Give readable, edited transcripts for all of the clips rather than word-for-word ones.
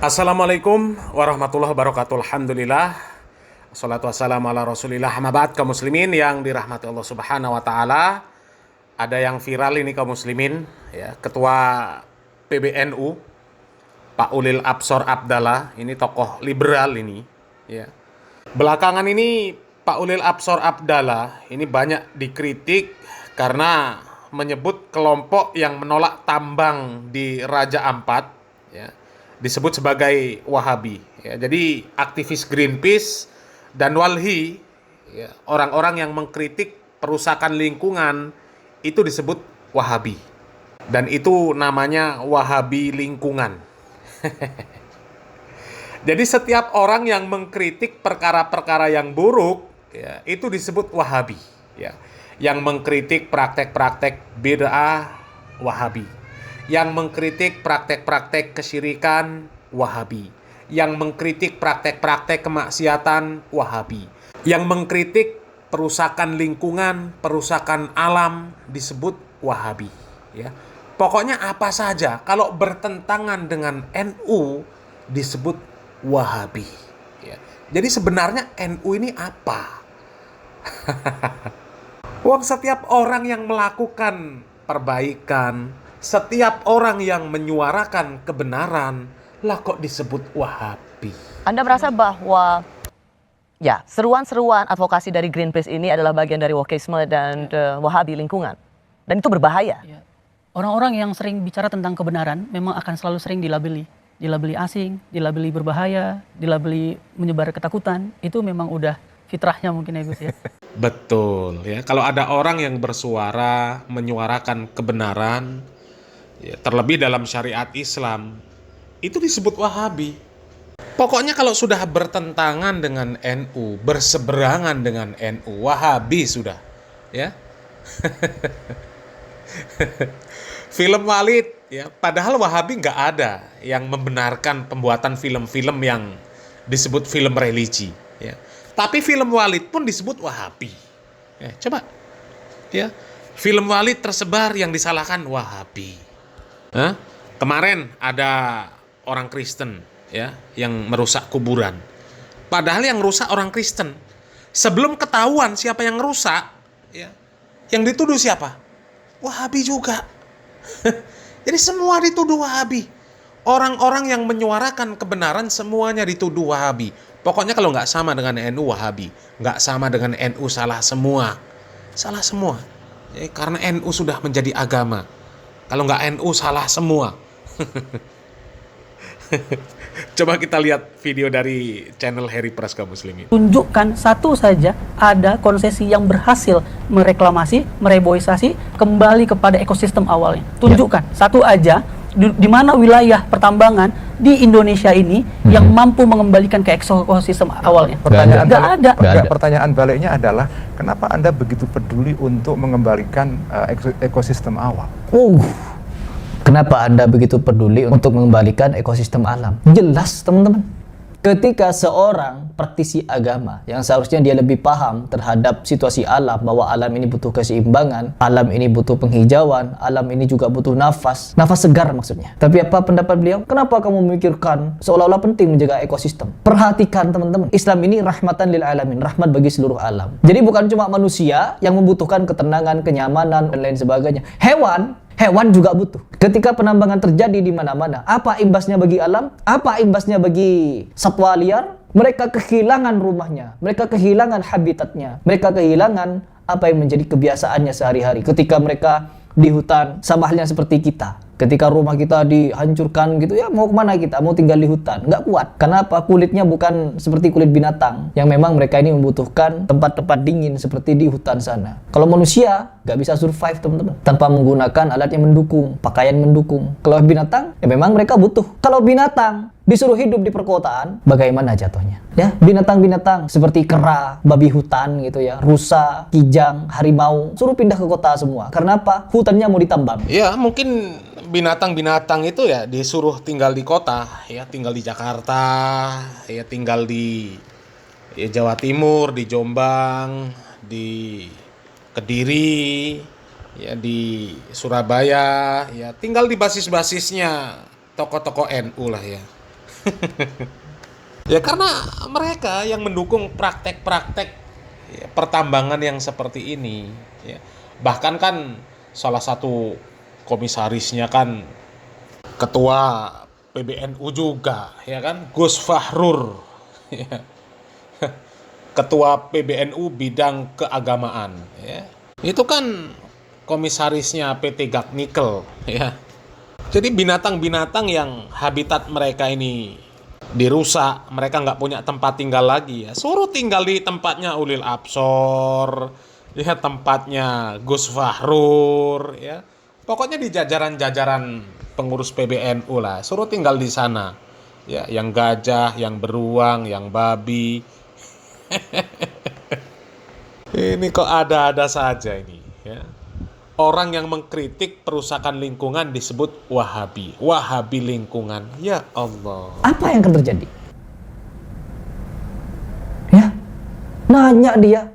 Assalamualaikum warahmatullahi wabarakatuh. Alhamdulillah. Assalatu wassalamu ala rasulillah. Amma ba'd, kaum muslimin yang dirahmati Allah subhanahu wa ta'ala. Ada yang viral ini kaum muslimin, ya, Ketua PBNU Pak Ulil Absor Abdallah, ini tokoh liberal ini, ya. Belakangan ini Pak Ulil Absor Abdallah ini banyak dikritik karena menyebut kelompok yang menolak tambang di Raja Ampat, ya, disebut sebagai Wahabi. Ya, jadi aktivis Greenpeace dan Walhi, ya, orang-orang yang mengkritik perusakan lingkungan itu disebut Wahabi. Dan itu namanya Wahabi lingkungan. Jadi setiap orang yang mengkritik perkara-perkara yang buruk, ya, itu disebut Wahabi. Ya. Yang mengkritik praktek-praktek bid'ah, Wahabi. Yang mengkritik praktek-praktek kesyirikan, Wahabi. Yang mengkritik praktek-praktek kemaksiatan, Wahabi. Yang mengkritik perusakan lingkungan, perusakan alam disebut Wahabi, ya. Pokoknya apa saja kalau bertentangan dengan NU disebut Wahabi, ya. Jadi sebenarnya NU ini apa? Wong setiap orang yang melakukan perbaikan, setiap orang yang menyuarakan kebenaran, lah kok disebut Wahabi? Anda merasa bahwa ya seruan-seruan advokasi dari Greenpeace ini adalah bagian dari wokisme dan Wahabi lingkungan, dan itu berbahaya. Ya. Orang-orang yang sering bicara tentang kebenaran memang akan selalu sering dilabeli asing, dilabeli berbahaya, dilabeli menyebar ketakutan. Itu memang udah fitrahnya mungkin ya Gus ya. Betul, ya. Kalau ada orang yang bersuara, menyuarakan kebenaran, ya, terlebih dalam syariat Islam, itu disebut Wahabi. Pokoknya kalau sudah bertentangan dengan NU, berseberangan dengan NU, Wahabi sudah, ya. Film Walid, ya, padahal Wahabi nggak ada yang membenarkan pembuatan film-film yang disebut film religi, ya. Tapi film Walid pun disebut Wahabi. Ya, coba, ya, film Walid tersebar yang disalahkan Wahabi. Hah? Kemarin ada orang Kristen, ya, yang merusak kuburan. Padahal yang rusak orang Kristen. Sebelum ketahuan siapa yang rusak, ya, yang dituduh siapa? Wahabi juga. Jadi semua dituduh Wahabi. Orang-orang yang menyuarakan kebenaran semuanya dituduh Wahabi. Pokoknya kalau nggak sama dengan NU, Wahabi. Nggak sama dengan NU, salah semua. Salah semua. Ya, karena NU sudah menjadi agama. Kalau nggak NU, salah semua. Coba kita lihat video dari channel Harry Praska Muslimin. Tunjukkan satu saja ada konsesi yang berhasil mereklamasi, mereboisasi kembali kepada ekosistem awalnya. Tunjukkan satu aja di mana wilayah pertambangan di Indonesia ini yang mampu mengembalikan ke ekosistem awalnya. Pertanyaan baliknya adalah kenapa Anda begitu peduli untuk mengembalikan ekosistem awal? Kenapa Anda begitu peduli untuk mengembalikan ekosistem alam? Jelas teman-teman, ketika seorang praktisi agama yang seharusnya dia lebih paham terhadap situasi alam, bahwa alam ini butuh keseimbangan, alam ini butuh penghijauan, alam ini juga butuh nafas segar maksudnya. Tapi apa pendapat beliau? Kenapa kamu memikirkan seolah-olah penting menjaga ekosistem? Perhatikan teman-teman, Islam ini rahmatan lil alamin, rahmat bagi seluruh alam. Jadi bukan cuma manusia yang membutuhkan ketenangan, kenyamanan, dan lain sebagainya. Hewan juga butuh. Ketika penambangan terjadi di mana-mana, apa imbasnya bagi alam? Apa imbasnya bagi satwa liar? Mereka kehilangan rumahnya, mereka kehilangan habitatnya, mereka kehilangan apa yang menjadi kebiasaannya sehari-hari. Ketika mereka di hutan, sama halnya seperti kita. Ketika rumah kita dihancurkan gitu ya, mau kemana kita? Mau tinggal di hutan? Nggak kuat. Kenapa? Kulitnya bukan seperti kulit binatang, yang memang mereka ini membutuhkan tempat-tempat dingin seperti di hutan sana. Kalau manusia nggak bisa survive teman-teman tanpa menggunakan alat yang mendukung, pakaian mendukung. Kalau binatang, ya memang mereka butuh. Kalau binatang disuruh hidup di perkotaan, bagaimana jatuhnya? Ya, binatang-binatang seperti kera, babi hutan gitu ya, rusa, kijang, harimau, suruh pindah ke kota semua. Karena apa? Hutannya mau ditambang. Ya, mungkin binatang-binatang itu ya disuruh tinggal di kota, ya, tinggal di Jakarta, ya, tinggal di Jawa Timur, di Jombang, di Kediri, ya, di Surabaya, ya, tinggal di basis-basisnya tokoh-tokoh NU lah ya. Ya karena mereka yang mendukung praktek-praktek pertambangan yang seperti ini. Ya. Bahkan kan salah satu komisarisnya kan ketua PBNU juga, ya kan, Gus Fahrur, ya. Ketua PBNU bidang keagamaan, ya. Itu kan komisarisnya PT Gapnikel, ya. Jadi binatang-binatang yang habitat mereka ini dirusak, mereka nggak punya tempat tinggal lagi, ya suruh tinggal di tempatnya Ulil Absor, ya tempatnya Gus Fahrur, ya pokoknya di jajaran-jajaran pengurus PBNU lah, suruh tinggal di sana, ya yang gajah, yang beruang, yang babi. Ini kok ada-ada saja ini, ya. Orang yang mengkritik perusakan lingkungan disebut Wahabi. Wahabi lingkungan. Ya Allah. Apa yang akan terjadi? Ya, nanya dia,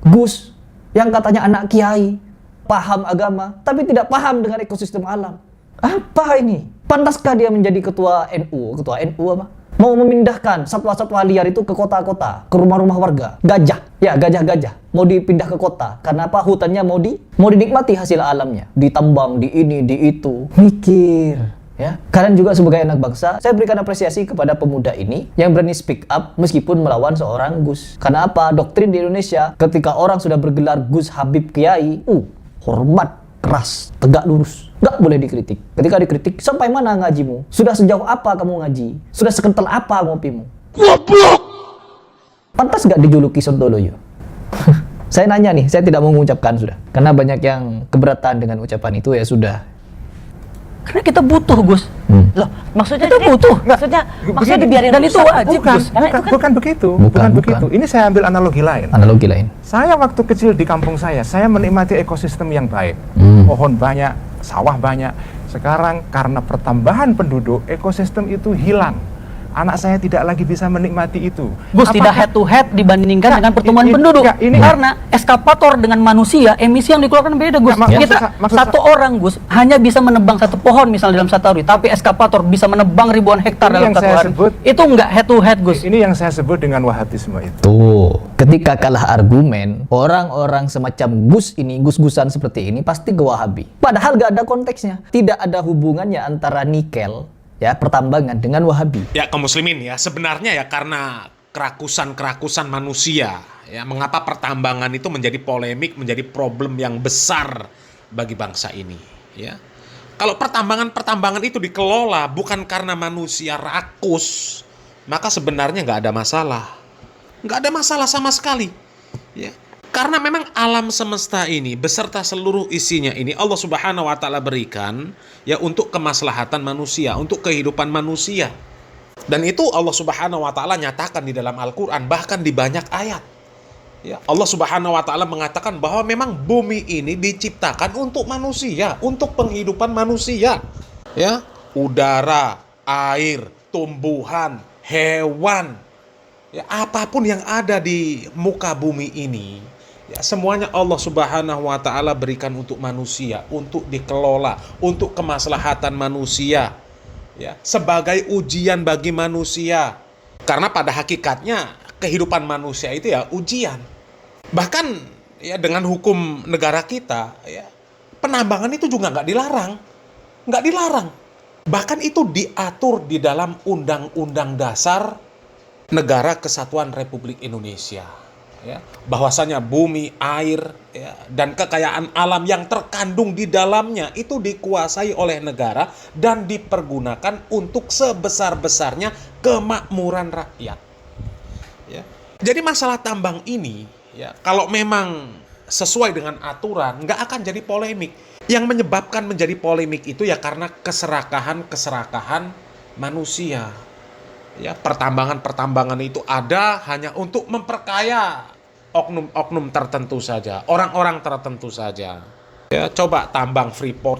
Gus, yang katanya anak kiai, paham agama, tapi tidak paham dengan ekosistem alam. Apa ini? Pantaskah dia menjadi ketua NU? Ketua NU apa? Mau memindahkan satwa-satwa liar itu ke kota-kota, ke rumah-rumah warga. Gajah, ya gajah-gajah mau dipindah ke kota. Karena apa? Hutannya mau dinikmati hasil alamnya, ditambang, di ini, di itu. Mikir, ya. Kalian juga sebagai anak bangsa, saya berikan apresiasi kepada pemuda ini yang berani speak up meskipun melawan seorang Gus. Karena apa? Doktrin di Indonesia ketika orang sudah bergelar Gus Habib Kiai, hormat, keras, tegak lurus. Nggak boleh dikritik. Ketika dikritik, sampai mana ngajimu? Sudah sejauh apa kamu ngaji? Sudah sekental apa ngopimu? Goblok! Pantas nggak dijuluki Sontoloyo? Saya nanya nih, saya tidak mau mengucapkan sudah. Karena banyak yang keberatan dengan ucapan itu, ya sudah. Karena kita butuh, Gus. Loh, maksudnya Kita butuh. Maksudnya Begini, dibiarin dan itu rusak. wajib, Bukan, Gus. Karena itu kan bukan begitu. Bukan. Begitu. Ini saya ambil analogi lain. Analogi lain. Saya waktu kecil di kampung saya menikmati ekosistem yang baik. Pohon banyak, sawah banyak. Sekarang karena pertambahan penduduk, ekosistem itu hilang. Anak saya tidak lagi bisa menikmati itu. Gus, tidak head to head dibandingkan dengan pertumbuhan penduduk. Karena eskapator dengan manusia, emisi yang dikeluarkan beda, Gus. Maksud Satu orang, Gus, hanya bisa menebang satu pohon misalnya dalam satu hari, tapi eskapator bisa menebang ribuan hektar Ini dalam yang satu saya hari. sebut- Itu enggak head to head, Gus. Ini yang saya sebut dengan Wahabisme itu. Tuh, ketika kalah argumen, orang-orang semacam Gus ini, Gus-Gusan seperti ini pasti ke Wahabi. Padahal gak ada konteksnya. Tidak ada hubungannya antara nikel, ya, pertambangan dengan Wahabi. Ya kaum muslimin ya, sebenarnya ya karena kerakusan manusia, ya mengapa pertambangan itu menjadi polemik, menjadi problem yang besar bagi bangsa ini, ya. Kalau pertambangan itu dikelola bukan karena manusia rakus, maka sebenarnya nggak ada masalah. Nggak ada masalah sama sekali, ya. Karena memang alam semesta ini beserta seluruh isinya ini Allah Subhanahu wa taala berikan ya untuk kemaslahatan manusia, untuk kehidupan manusia. Dan itu Allah Subhanahu wa taala nyatakan di dalam Al-Qur'an, bahkan di banyak ayat. Ya, Allah Subhanahu wa taala mengatakan bahwa memang bumi ini diciptakan untuk manusia, untuk penghidupan manusia. Ya, udara, air, tumbuhan, hewan, ya apapun yang ada di muka bumi ini, ya semuanya Allah Subhanahu wa taala berikan untuk manusia, untuk dikelola, untuk kemaslahatan manusia. Ya, sebagai ujian bagi manusia. Karena pada hakikatnya kehidupan manusia itu ya ujian. Bahkan ya dengan hukum negara kita, ya penambangan itu juga nggak dilarang. Nggak dilarang. Bahkan itu diatur di dalam Undang-Undang Dasar Negara Kesatuan Republik Indonesia, ya, bahwasanya bumi, air, ya, dan kekayaan alam yang terkandung di dalamnya itu dikuasai oleh negara dan dipergunakan untuk sebesar-besarnya kemakmuran rakyat. Ya. Jadi masalah tambang ini, ya, kalau memang sesuai dengan aturan, nggak akan jadi polemik. Yang menyebabkan menjadi polemik itu ya karena keserakahan manusia. Ya, pertambangan itu ada hanya untuk memperkaya oknum-oknum tertentu saja, orang-orang tertentu saja. Ya, coba tambang Freeport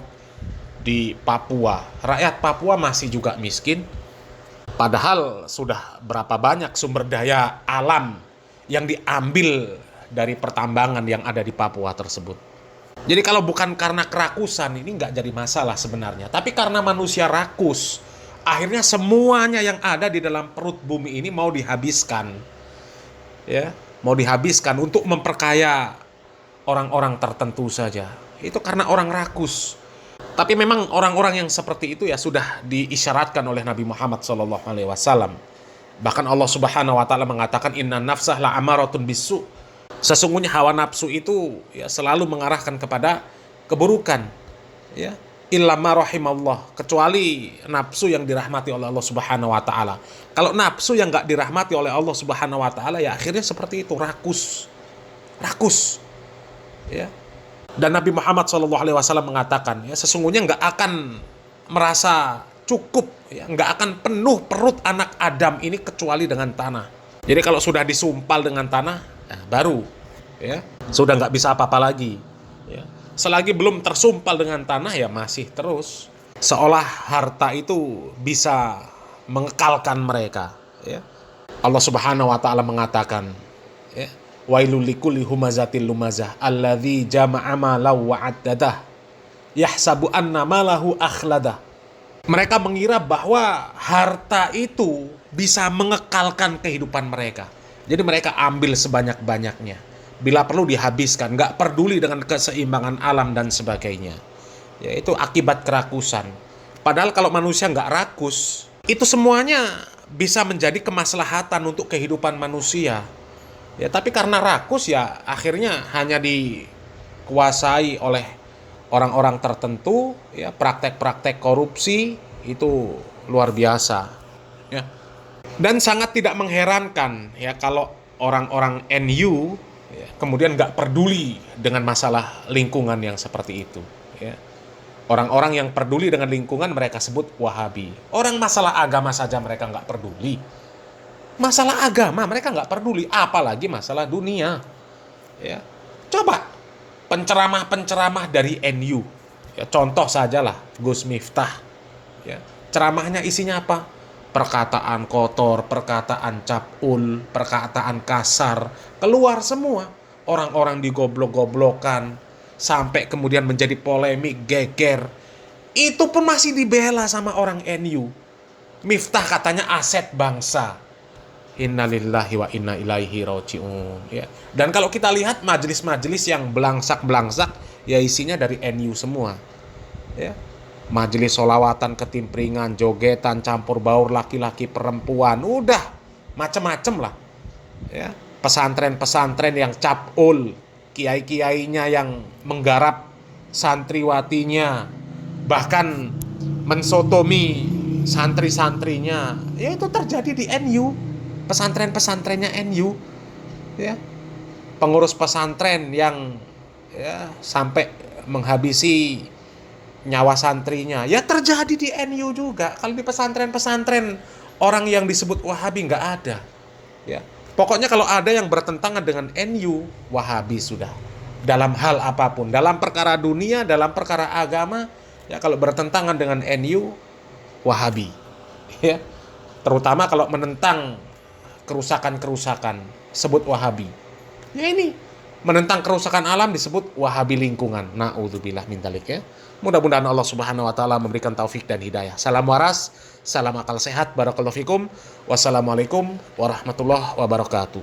di Papua. Rakyat Papua masih juga miskin. Padahal sudah berapa banyak sumber daya alam yang diambil dari pertambangan yang ada di Papua tersebut. Jadi kalau bukan karena kerakusan ini nggak jadi masalah sebenarnya. Tapi karena manusia rakus, Akhirnya semuanya yang ada di dalam perut bumi ini mau dihabiskan. Ya, mau dihabiskan untuk memperkaya orang-orang tertentu saja. Itu karena orang rakus. Tapi memang orang-orang yang seperti itu ya sudah diisyaratkan oleh Nabi Muhammad SAW. Bahkan Allah Subhanahu wa taala mengatakan inna nafsah la amaratun bisu. Sesungguhnya hawa nafsu itu ya selalu mengarahkan kepada keburukan. Ya, illa ma rahimallah, kecuali nafsu yang dirahmati oleh Allah Subhanahu wa taala. Kalau nafsu yang enggak dirahmati oleh Allah Subhanahu wa taala ya akhirnya seperti itu, rakus. Rakus. Ya. Dan Nabi Muhammad SAW mengatakan ya sesungguhnya enggak akan merasa cukup ya, enggak akan penuh perut anak Adam ini kecuali dengan tanah. Jadi kalau sudah disumpal dengan tanah ya, baru ya sudah enggak bisa apa-apa lagi ya. Selagi belum tersumpal dengan tanah ya masih terus. Seolah harta itu bisa mengekalkan mereka. Ya. Allah Subhanahu wa taala mengatakan, ya, wailul likulli humazatil lumazah alladzi jama'a malahu wa 'addadah yahsabu anna malahu akhladah. Mereka mengira bahwa harta itu bisa mengekalkan kehidupan mereka. Jadi mereka ambil sebanyak-banyaknya. Bila perlu dihabiskan, nggak peduli dengan keseimbangan alam dan sebagainya. Ya, itu akibat kerakusan. Padahal kalau manusia nggak rakus, itu semuanya bisa menjadi kemaslahatan untuk kehidupan manusia. Ya, tapi karena rakus ya akhirnya hanya dikuasai oleh orang-orang tertentu. Ya, praktek-praktek korupsi itu luar biasa. Ya. Dan sangat tidak mengherankan ya kalau orang-orang NU ya, kemudian nggak peduli dengan masalah lingkungan yang seperti itu. Ya. Orang-orang yang peduli dengan lingkungan mereka sebut Wahabi. Orang masalah agama saja mereka nggak peduli. Masalah agama mereka nggak peduli, apalagi masalah dunia. Ya. Coba penceramah-penceramah dari NU. Ya, contoh sajalah Gus Miftah. Ya. Ceramahnya isinya apa? Perkataan kotor, perkataan capul, perkataan kasar, keluar semua. Orang-orang digoblok-goblokan, sampai kemudian menjadi polemik, geger. Itu pun masih dibela sama orang NU. Miftah katanya aset bangsa. Innalillahi wa inna ilaihi raji'un. Ya. Dan kalau kita lihat majelis-majelis yang belangsak-belangsak, ya isinya dari NU semua. Ya. Majelis solawatan, ketimpringan, jogetan, campur baur laki-laki perempuan, udah macem-macem lah. Ya, pesantren-pesantren yang capul, kiai-kiainya yang menggarap santriwatinya, bahkan mensotomi santri-santrinya. Ya itu terjadi di NU, pesantren-pesantrennya NU. Ya, pengurus pesantren yang ya sampai menghabisi nyawa santrinya, ya terjadi di NU juga. Kalau di pesantren-pesantren orang yang disebut Wahabi nggak ada. Ya, pokoknya kalau ada yang bertentangan dengan NU, Wahabi sudah. Dalam hal apapun, dalam perkara dunia, dalam perkara agama, ya kalau bertentangan dengan NU, Wahabi. Ya, terutama kalau menentang kerusakan-kerusakan, sebut Wahabi. Ya ini menentang kerusakan alam disebut Wahabi lingkungan. Na'udzubillah min dzalik ya. Mudah-mudahan Allah Subhanahu wa taala memberikan taufik dan hidayah. Salam waras, salam akal sehat, barakallahu fikum. Wassalamualaikum warahmatullahi wabarakatuh.